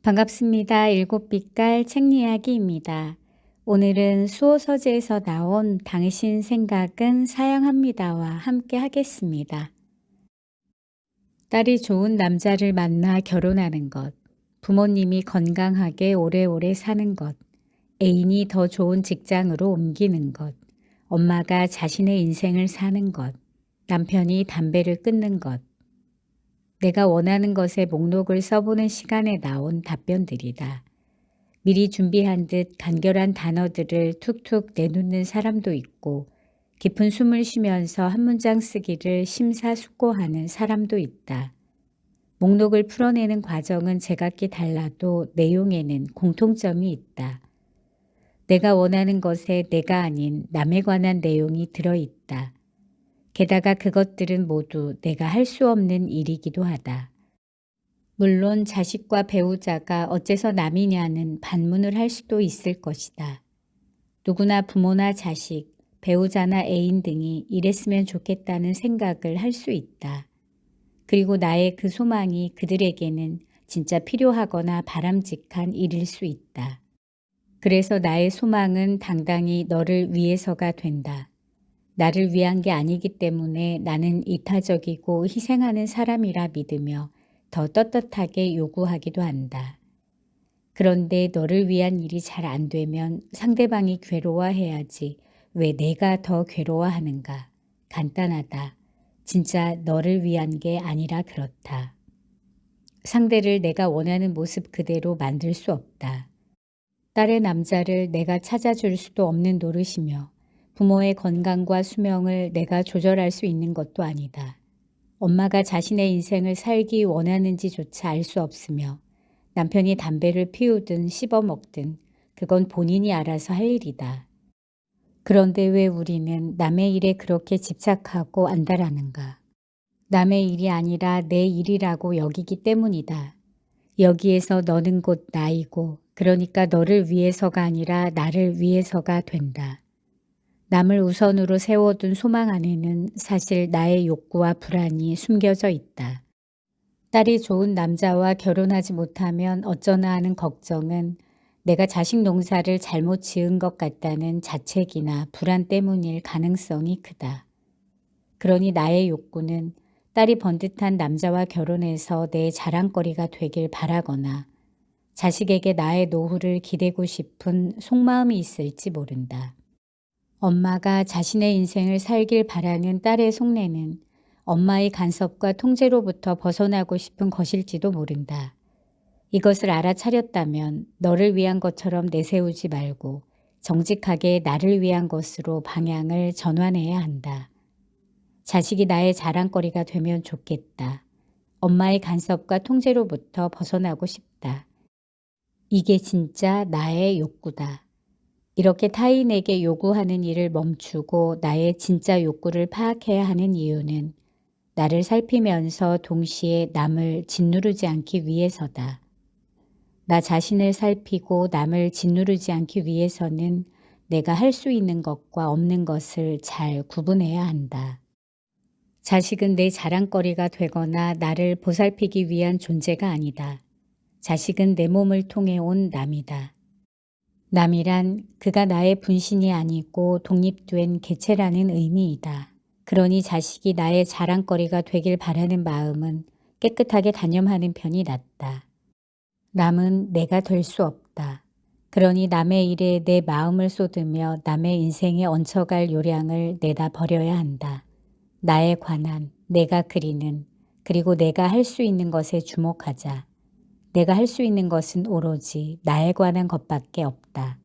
반갑습니다. 일곱빛깔 책이야기입니다. 오늘은 수호서재에서 나온 당신 생각은 사양합니다와 함께 하겠습니다. 딸이 좋은 남자를 만나 결혼하는 것, 부모님이 건강하게 오래오래 사는 것, 애인이 더 좋은 직장으로 옮기는 것, 엄마가 자신의 인생을 사는 것, 남편이 담배를 끊는 것, 내가 원하는 것의 목록을 써보는 시간에 나온 답변들이다. 미리 준비한 듯 간결한 단어들을 툭툭 내놓는 사람도 있고 깊은 숨을 쉬면서 한 문장 쓰기를 심사숙고하는 사람도 있다. 목록을 풀어내는 과정은 제각기 달라도 내용에는 공통점이 있다. 내가 원하는 것에 내가 아닌 남에 관한 내용이 들어있다. 게다가 그것들은 모두 내가 할 수 없는 일이기도 하다. 물론 자식과 배우자가 어째서 남이냐는 반문을 할 수도 있을 것이다. 누구나 부모나 자식, 배우자나 애인 등이 이랬으면 좋겠다는 생각을 할 수 있다. 그리고 나의 그 소망이 그들에게는 진짜 필요하거나 바람직한 일일 수 있다. 그래서 나의 소망은 당당히 너를 위해서가 된다. 나를 위한 게 아니기 때문에 나는 이타적이고 희생하는 사람이라 믿으며 더 떳떳하게 요구하기도 한다. 그런데 너를 위한 일이 잘 안 되면 상대방이 괴로워해야지 왜 내가 더 괴로워하는가? 간단하다. 진짜 너를 위한 게 아니라 그렇다. 상대를 내가 원하는 모습 그대로 만들 수 없다. 딸의 남자를 내가 찾아줄 수도 없는 노릇이며 부모의 건강과 수명을 내가 조절할 수 있는 것도 아니다. 엄마가 자신의 인생을 살기 원하는지조차 알 수 없으며 남편이 담배를 피우든 씹어먹든 그건 본인이 알아서 할 일이다. 그런데 왜 우리는 남의 일에 그렇게 집착하고 안달하는가? 남의 일이 아니라 내 일이라고 여기기 때문이다. 여기에서 너는 곧 나이고 그러니까 너를 위해서가 아니라 나를 위해서가 된다. 남을 우선으로 세워둔 소망 안에는 사실 나의 욕구와 불안이 숨겨져 있다. 딸이 좋은 남자와 결혼하지 못하면 어쩌나 하는 걱정은 내가 자식 농사를 잘못 지은 것 같다는 자책이나 불안 때문일 가능성이 크다. 그러니 나의 욕구는 딸이 번듯한 남자와 결혼해서 내 자랑거리가 되길 바라거나 자식에게 나의 노후를 기대고 싶은 속마음이 있을지 모른다. 엄마가 자신의 인생을 살길 바라는 딸의 속내는 엄마의 간섭과 통제로부터 벗어나고 싶은 것일지도 모른다. 이것을 알아차렸다면 너를 위한 것처럼 내세우지 말고 정직하게 나를 위한 것으로 방향을 전환해야 한다. 자식이 나의 자랑거리가 되면 좋겠다. 엄마의 간섭과 통제로부터 벗어나고 싶다. 이게 진짜 나의 욕구다. 이렇게 타인에게 요구하는 일을 멈추고 나의 진짜 욕구를 파악해야 하는 이유는 나를 살피면서 동시에 남을 짓누르지 않기 위해서다. 나 자신을 살피고 남을 짓누르지 않기 위해서는 내가 할 수 있는 것과 없는 것을 잘 구분해야 한다. 자식은 내 자랑거리가 되거나 나를 보살피기 위한 존재가 아니다. 자식은 내 몸을 통해 온 남이다. 남이란 그가 나의 분신이 아니고 독립된 개체라는 의미이다. 그러니 자식이 나의 자랑거리가 되길 바라는 마음은 깨끗하게 단념하는 편이 낫다. 남은 내가 될 수 없다. 그러니 남의 일에 내 마음을 쏟으며 남의 인생에 얹혀갈 요량을 내다 버려야 한다. 나에 관한, 내가 그리는, 그리고 내가 할 수 있는 것에 주목하자. 내가 할 수 있는 것은 오로지 나에 관한 것밖에 없다.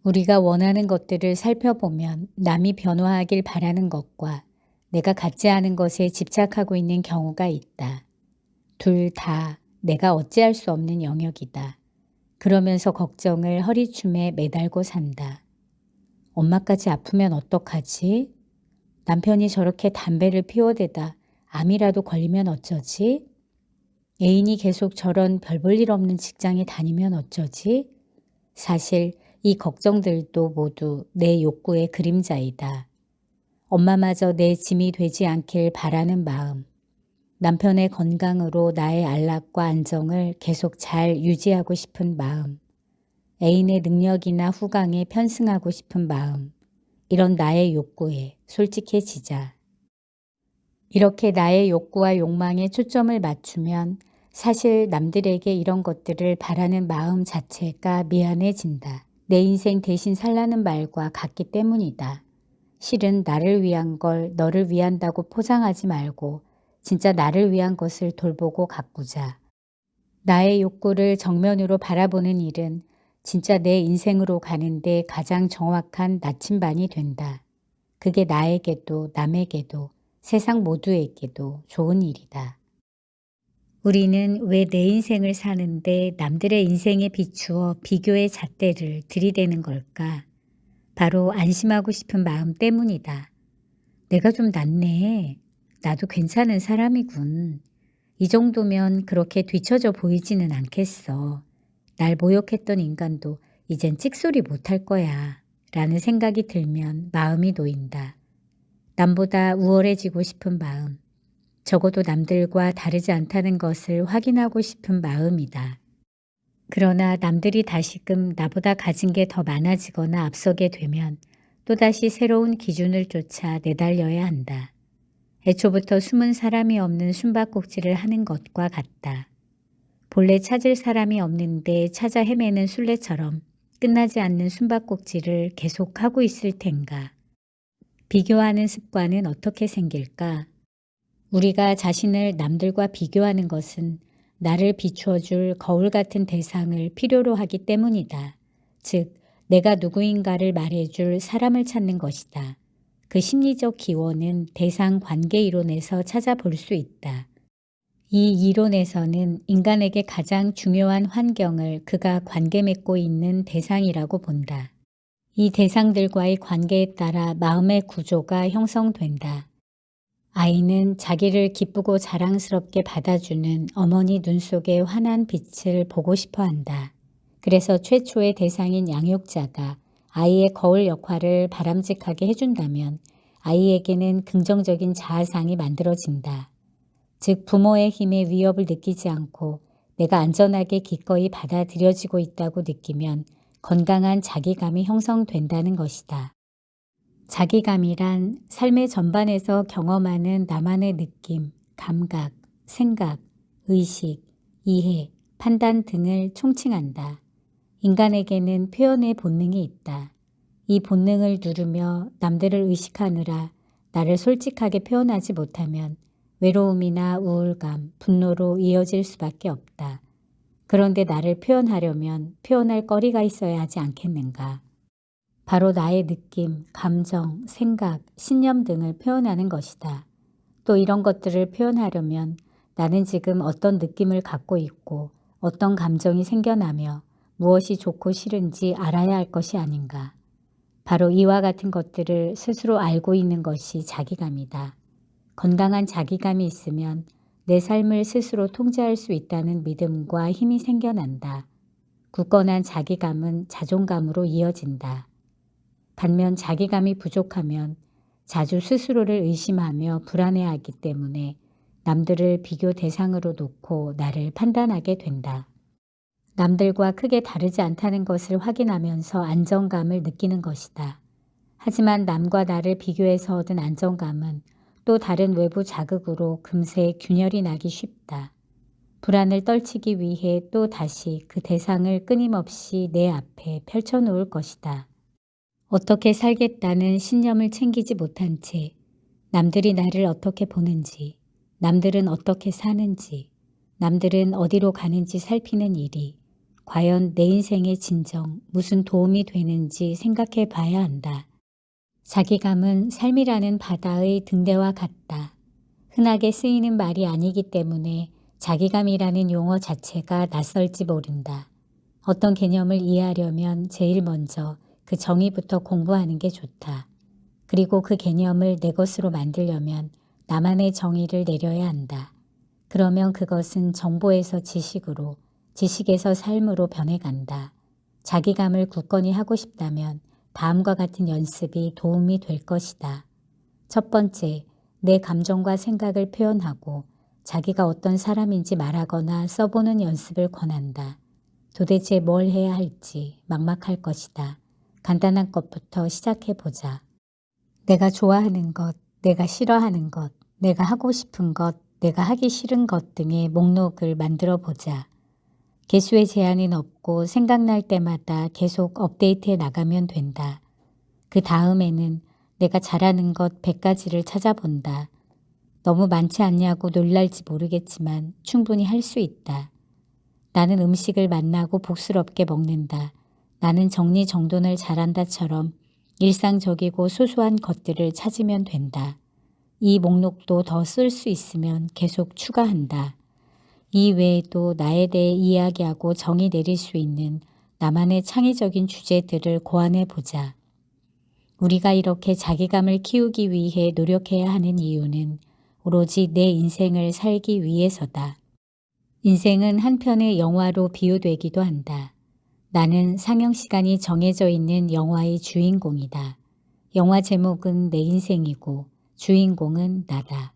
우리가 원하는 것들을 살펴보면 남이 변화하길 바라는 것과 내가 갖지 않은 것에 집착하고 있는 경우가 있다. 둘 다 내가 어찌할 수 없는 영역이다. 그러면서 걱정을 허리춤에 매달고 산다. 엄마까지 아프면 어떡하지? 남편이 저렇게 담배를 피워대다 암이라도 걸리면 어쩌지? 애인이 계속 저런 별 볼 일 없는 직장에 다니면 어쩌지? 사실 이 걱정들도 모두 내 욕구의 그림자이다. 엄마마저 내 짐이 되지 않길 바라는 마음. 남편의 건강으로 나의 안락과 안정을 계속 잘 유지하고 싶은 마음, 애인의 능력이나 후광에 편승하고 싶은 마음, 이런 나의 욕구에 솔직해지자. 이렇게 나의 욕구와 욕망에 초점을 맞추면 사실 남들에게 이런 것들을 바라는 마음 자체가 미안해진다. 내 인생 대신 살라는 말과 같기 때문이다. 실은 나를 위한 걸 너를 위한다고 포장하지 말고 진짜 나를 위한 것을 돌보고 가꾸자. 나의 욕구를 정면으로 바라보는 일은 진짜 내 인생으로 가는데 가장 정확한 나침반이 된다. 그게 나에게도 남에게도 세상 모두에게도 좋은 일이다. 우리는 왜 내 인생을 사는데 남들의 인생에 비추어 비교의 잣대를 들이대는 걸까? 바로 안심하고 싶은 마음 때문이다. 내가 좀 낫네. 나도 괜찮은 사람이군. 이 정도면 그렇게 뒤처져 보이지는 않겠어. 날 모욕했던 인간도 이젠 찍소리 못할 거야. 라는 생각이 들면 마음이 놓인다. 남보다 우월해지고 싶은 마음. 적어도 남들과 다르지 않다는 것을 확인하고 싶은 마음이다. 그러나 남들이 다시금 나보다 가진 게 더 많아지거나 앞서게 되면 또다시 새로운 기준을 쫓아 내달려야 한다. 애초부터 숨은 사람이 없는 숨바꼭질을 하는 것과 같다. 본래 찾을 사람이 없는데 찾아 헤매는 술래처럼 끝나지 않는 숨바꼭질을 계속하고 있을 텐가. 비교하는 습관은 어떻게 생길까? 우리가 자신을 남들과 비교하는 것은 나를 비추어줄 거울 같은 대상을 필요로 하기 때문이다. 즉, 내가 누구인가를 말해줄 사람을 찾는 것이다. 그 심리적 기원은 대상 관계 이론에서 찾아볼 수 있다. 이 이론에서는 인간에게 가장 중요한 환경을 그가 관계 맺고 있는 대상이라고 본다. 이 대상들과의 관계에 따라 마음의 구조가 형성된다. 아이는 자기를 기쁘고 자랑스럽게 받아주는 어머니 눈 속의 환한 빛을 보고 싶어 한다. 그래서 최초의 대상인 양육자가 아이의 거울 역할을 바람직하게 해준다면 아이에게는 긍정적인 자아상이 만들어진다. 즉 부모의 힘에 위협을 느끼지 않고 내가 안전하게 기꺼이 받아들여지고 있다고 느끼면 건강한 자기감이 형성된다는 것이다. 자기감이란 삶의 전반에서 경험하는 나만의 느낌, 감각, 생각, 의식, 이해, 판단 등을 총칭한다. 인간에게는 표현의 본능이 있다. 이 본능을 누르며 남들을 의식하느라 나를 솔직하게 표현하지 못하면 외로움이나 우울감, 분노로 이어질 수밖에 없다. 그런데 나를 표현하려면 표현할 거리가 있어야 하지 않겠는가? 바로 나의 느낌, 감정, 생각, 신념 등을 표현하는 것이다. 또 이런 것들을 표현하려면 나는 지금 어떤 느낌을 갖고 있고 어떤 감정이 생겨나며 무엇이 좋고 싫은지 알아야 할 것이 아닌가. 바로 이와 같은 것들을 스스로 알고 있는 것이 자기감이다. 건강한 자기감이 있으면 내 삶을 스스로 통제할 수 있다는 믿음과 힘이 생겨난다. 굳건한 자기감은 자존감으로 이어진다. 반면 자기감이 부족하면 자주 스스로를 의심하며 불안해하기 때문에 남들을 비교 대상으로 놓고 나를 판단하게 된다. 남들과 크게 다르지 않다는 것을 확인하면서 안정감을 느끼는 것이다. 하지만 남과 나를 비교해서 얻은 안정감은 또 다른 외부 자극으로 금세 균열이 나기 쉽다. 불안을 떨치기 위해 또 다시 그 대상을 끊임없이 내 앞에 펼쳐놓을 것이다. 어떻게 살겠다는 신념을 챙기지 못한 채 남들이 나를 어떻게 보는지, 남들은 어떻게 사는지, 남들은 어디로 가는지 살피는 일이 과연 내 인생의 진정 무슨 도움이 되는지 생각해 봐야 한다. 자기감은 삶이라는 바다의 등대와 같다. 흔하게 쓰이는 말이 아니기 때문에 자기감이라는 용어 자체가 낯설지 모른다. 어떤 개념을 이해하려면 제일 먼저 그 정의부터 공부하는 게 좋다. 그리고 그 개념을 내 것으로 만들려면 나만의 정의를 내려야 한다. 그러면 그것은 정보에서 지식으로, 지식에서 삶으로 변해간다. 자기감을 굳건히 하고 싶다면 다음과 같은 연습이 도움이 될 것이다. 첫 번째, 내 감정과 생각을 표현하고 자기가 어떤 사람인지 말하거나 써보는 연습을 권한다. 도대체 뭘 해야 할지 막막할 것이다. 간단한 것부터 시작해보자. 내가 좋아하는 것, 내가 싫어하는 것, 내가 하고 싶은 것, 내가 하기 싫은 것 등의 목록을 만들어 보자. 개수의 제한은 없고 생각날 때마다 계속 업데이트해 나가면 된다. 그 다음에는 내가 잘하는 것 100가지를 찾아본다. 너무 많지 않냐고 놀랄지 모르겠지만 충분히 할 수 있다. 나는 음식을 맛나고 복스럽게 먹는다. 나는 정리정돈을 잘한다처럼 일상적이고 소소한 것들을 찾으면 된다. 이 목록도 더 쓸 수 있으면 계속 추가한다. 이 외에도 나에 대해 이야기하고 정의 내릴 수 있는 나만의 창의적인 주제들을 고안해 보자. 우리가 이렇게 자기감을 키우기 위해 노력해야 하는 이유는 오로지 내 인생을 살기 위해서다. 인생은 한 편의 영화로 비유되기도 한다. 나는 상영 시간이 정해져 있는 영화의 주인공이다. 영화 제목은 내 인생이고 주인공은 나다.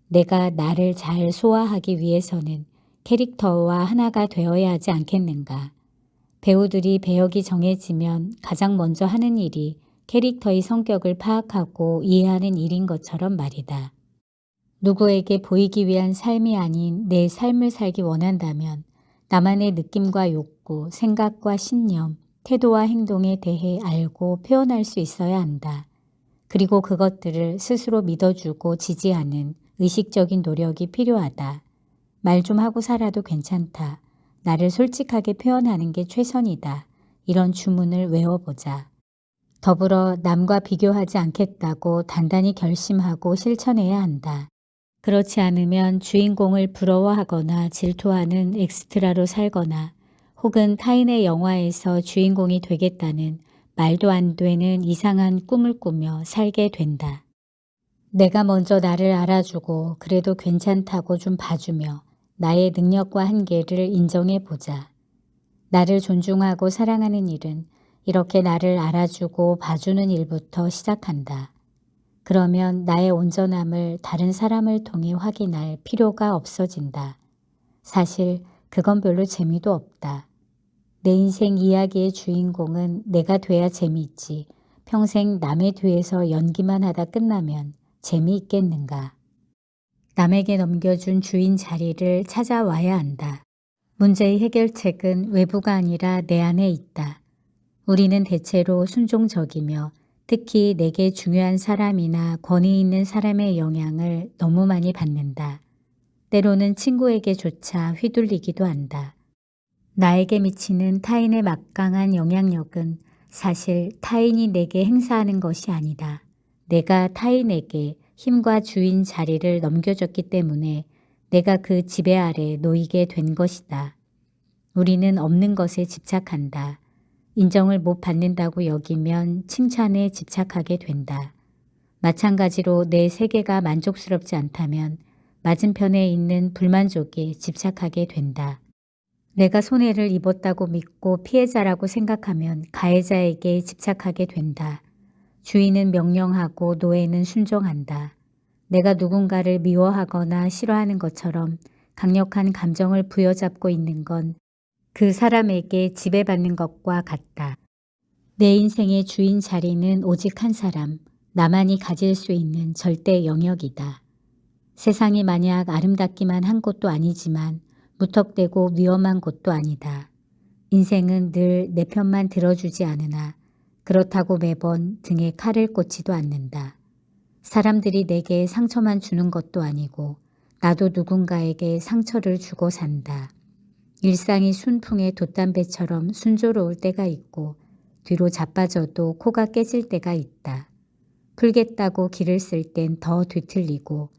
내가 나를 잘 소화하기 위해서는 캐릭터와 하나가 되어야 하지 않겠는가. 배우들이 배역이 정해지면 가장 먼저 하는 일이 캐릭터의 성격을 파악하고 이해하는 일인 것처럼 말이다. 누구에게 보이기 위한 삶이 아닌 내 삶을 살기 원한다면 나만의 느낌과 욕구, 생각과 신념, 태도와 행동에 대해 알고 표현할 수 있어야 한다. 그리고 그것들을 스스로 믿어주고 지지하는 의식적인 노력이 필요하다. 말 좀 하고 살아도 괜찮다. 나를 솔직하게 표현하는 게 최선이다. 이런 주문을 외워보자. 더불어 남과 비교하지 않겠다고 단단히 결심하고 실천해야 한다. 그렇지 않으면 주인공을 부러워하거나 질투하는 엑스트라로 살거나 혹은 타인의 영화에서 주인공이 되겠다는 말도 안 되는 이상한 꿈을 꾸며 살게 된다. 내가 먼저 나를 알아주고 그래도 괜찮다고 좀 봐주며 나의 능력과 한계를 인정해 보자. 나를 존중하고 사랑하는 일은 이렇게 나를 알아주고 봐주는 일부터 시작한다. 그러면 나의 온전함을 다른 사람을 통해 확인할 필요가 없어진다. 사실 그건 별로 재미도 없다. 내 인생 이야기의 주인공은 내가 돼야 재미있지. 평생 남의 뒤에서 연기만 하다 끝나면 재미있겠는가. 남에게 넘겨준 주인 자리를 찾아와야 한다. 문제의 해결책은 외부가 아니라 내 안에 있다. 우리는 대체로 순종적이며 특히 내게 중요한 사람이나 권위 있는 사람의 영향을 너무 많이 받는다. 때로는 친구에게조차 휘둘리기도 한다. 나에게 미치는 타인의 막강한 영향력은 사실 타인이 내게 행사하는 것이 아니다. 내가 타인에게 힘과 주인 자리를 넘겨줬기 때문에 내가 그 지배 아래 놓이게 된 것이다. 우리는 없는 것에 집착한다. 인정을 못 받는다고 여기면 칭찬에 집착하게 된다. 마찬가지로 내 세계가 만족스럽지 않다면 맞은편에 있는 불만족에 집착하게 된다. 내가 손해를 입었다고 믿고 피해자라고 생각하면 가해자에게 집착하게 된다. 주인은 명령하고 노예는 순종한다. 내가 누군가를 미워하거나 싫어하는 것처럼 강력한 감정을 부여잡고 있는 건 그 사람에게 지배받는 것과 같다. 내 인생의 주인 자리는 오직 한 사람, 나만이 가질 수 있는 절대 영역이다. 세상이 만약 아름답기만 한 곳도 아니지만 무턱대고 위험한 곳도 아니다. 인생은 늘 내 편만 들어주지 않으나 그렇다고 매번 등에 칼을 꽂지도 않는다. 사람들이 내게 상처만 주는 것도 아니고 나도 누군가에게 상처를 주고 산다. 일상이 순풍의 돛담배처럼 순조로울 때가 있고 뒤로 자빠져도 코가 깨질 때가 있다. 풀겠다고 길을 쓸 땐 더 뒤틀리고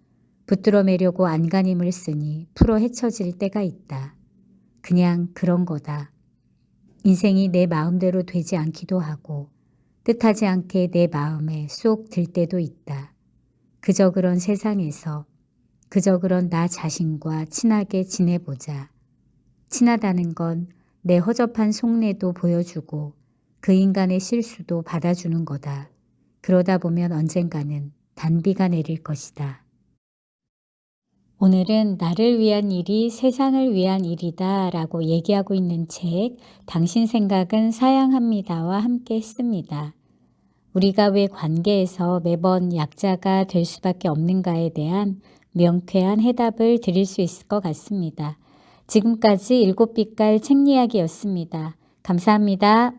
붙들어매려고 안간힘을 쓰니 풀어 헤쳐질 때가 있다. 그냥 그런 거다. 인생이 내 마음대로 되지 않기도 하고 뜻하지 않게 내 마음에 쏙 들 때도 있다. 그저 그런 세상에서 그저 그런 나 자신과 친하게 지내보자. 친하다는 건 내 허접한 속내도 보여주고 그 인간의 실수도 받아주는 거다. 그러다 보면 언젠가는 단비가 내릴 것이다. 오늘은 나를 위한 일이 세상을 위한 일이다 라고 얘기하고 있는 책, 당신 생각은 사양합니다와 함께 했습니다. 우리가 왜 관계에서 매번 약자가 될 수밖에 없는가에 대한 명쾌한 해답을 드릴 수 있을 것 같습니다. 지금까지 일곱 빛깔 책 이야기였습니다. 감사합니다.